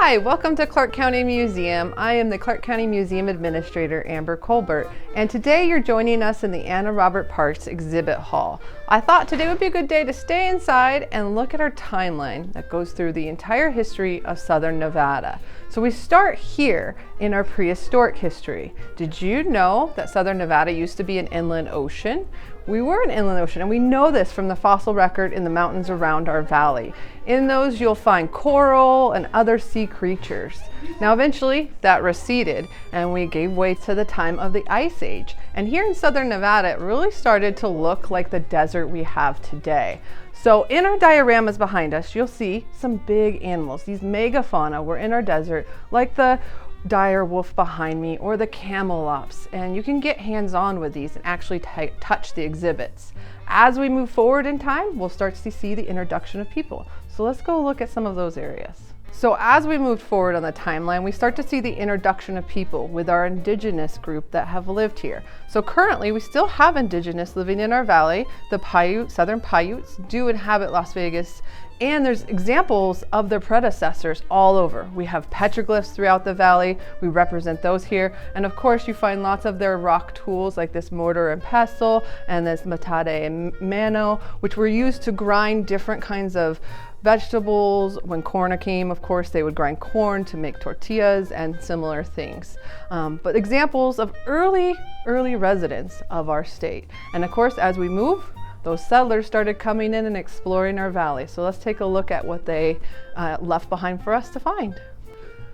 Hi, welcome to Clark County Museum. I am the Clark County Museum Administrator Amber Colbert, and today you're joining us in the Anna Robert Parks Exhibit Hall. I thought today would be a good day to stay inside and look at our timeline that goes through the entire history of Southern Nevada. So we start here in our prehistoric history. Did you know that Southern Nevada used to be an inland ocean? We were an inland ocean, and we know this from the fossil record in the mountains around our valley. In those you'll find coral and other sea creatures. Now eventually that receded and we gave way to the time of the Ice Age. And here in Southern Nevada it really started to look like the desert we have today. So in our dioramas behind us you'll see some big animals. These megafauna were in our desert, like the dire wolf behind me or the camelops, and you can get hands-on with these and actually touch the exhibits. As we move forward in time, we'll start to see the introduction of people. So let's go look at some of those areas. So as we move forward on the timeline, we start to see the introduction of people with our indigenous group that have lived here. So currently we still have indigenous living in our valley. The Paiute, Southern Paiutes do inhabit Las Vegas, and there's examples of their predecessors all over. We have petroglyphs throughout the valley. We represent those here. And of course you find lots of their rock tools like this mortar and pestle and this matade and mano, which were used to grind different kinds of vegetables. When corn came, of course, they would grind corn to make tortillas and similar things. But examples of early residents of our state. And of course, as we move, those settlers started coming in and exploring our valley. So let's take a look at what they left behind for us to find.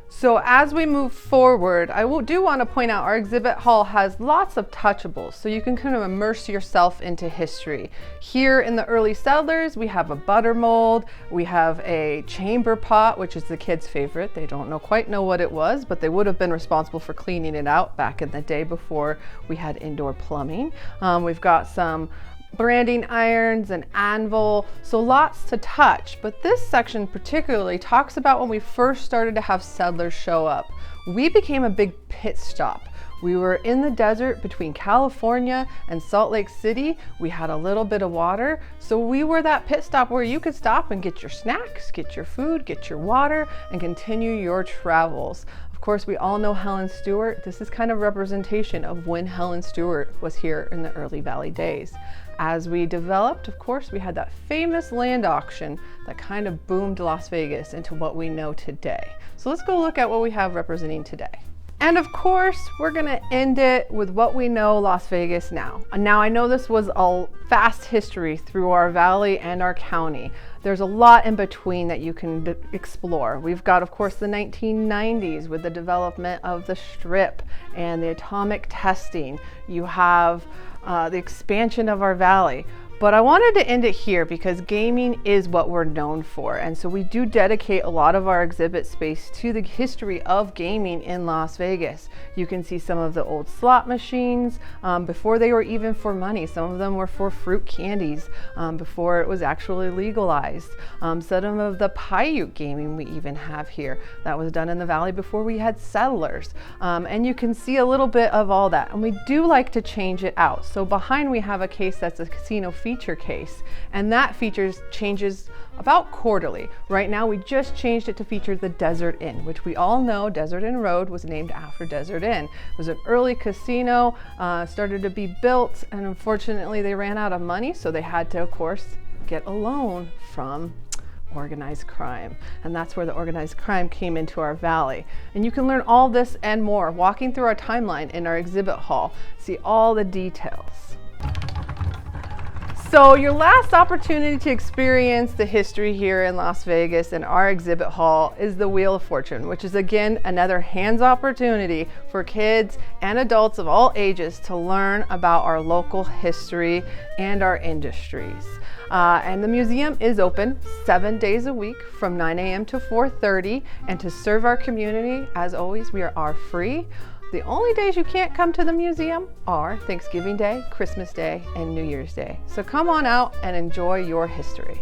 So as we move forward, I do want to point out our exhibit hall has lots of touchables, so you can kind of immerse yourself into history. Here in the early settlers, we have a butter mold, we have a chamber pot, which is the kids' favorite. They don't quite know what it was, but they would have been responsible for cleaning it out back in the day before we had indoor plumbing. We've got some branding irons and anvil, so lots to touch. But this section particularly talks about when we first started to have settlers show up. We became a big pit stop. We were in the desert between California and Salt Lake City. We had a little bit of water, so we were that pit stop where you could stop and get your snacks, get your food, get your water, and continue your travels. Of course, we all know Helen Stewart. This is kind of representation of when Helen Stewart was here in the early Valley days. As we developed, of course, we had that famous land auction that kind of boomed Las Vegas into what we know today. So let's go look at what we have representing today. And of course, we're gonna end it with what we know Las Vegas now. Now, I know this was a fast history through our valley and our county. There's a lot in between that you can explore. We've got, of course, the 1990s with the development of the Strip and the atomic testing. You have the expansion of our valley. But I wanted to end it here because gaming is what we're known for. And so we do dedicate a lot of our exhibit space to the history of gaming in Las Vegas. You can see some of the old slot machines before they were even for money. Some of them were for fruit candies before it was actually legalized. Some of the Paiute gaming we even have here that was done in the valley before we had settlers. And you can see a little bit of all that. And we do like to change it out. So behind we have a case that's a casino feature case, and that changes about quarterly. Right now we just changed it to feature the Desert Inn, which we all know Desert Inn Road was named after Desert Inn. It was an early casino, started to be built, and unfortunately they ran out of money, so they had to, of course, get a loan from organized crime. And that's where the organized crime came into our valley. And you can learn all this and more walking through our timeline in our exhibit hall. See all the details. So your last opportunity to experience the history here in Las Vegas in our exhibit hall is the Wheel of Fortune, which is again another hands opportunity for kids and adults of all ages to learn about our local history and our industries. And the museum is open 7 days a week from 9 a.m. to 4:30, and to serve our community, as always, we are free. The only days you can't come to the museum are Thanksgiving Day, Christmas Day, and New Year's Day. So come on out and enjoy your history.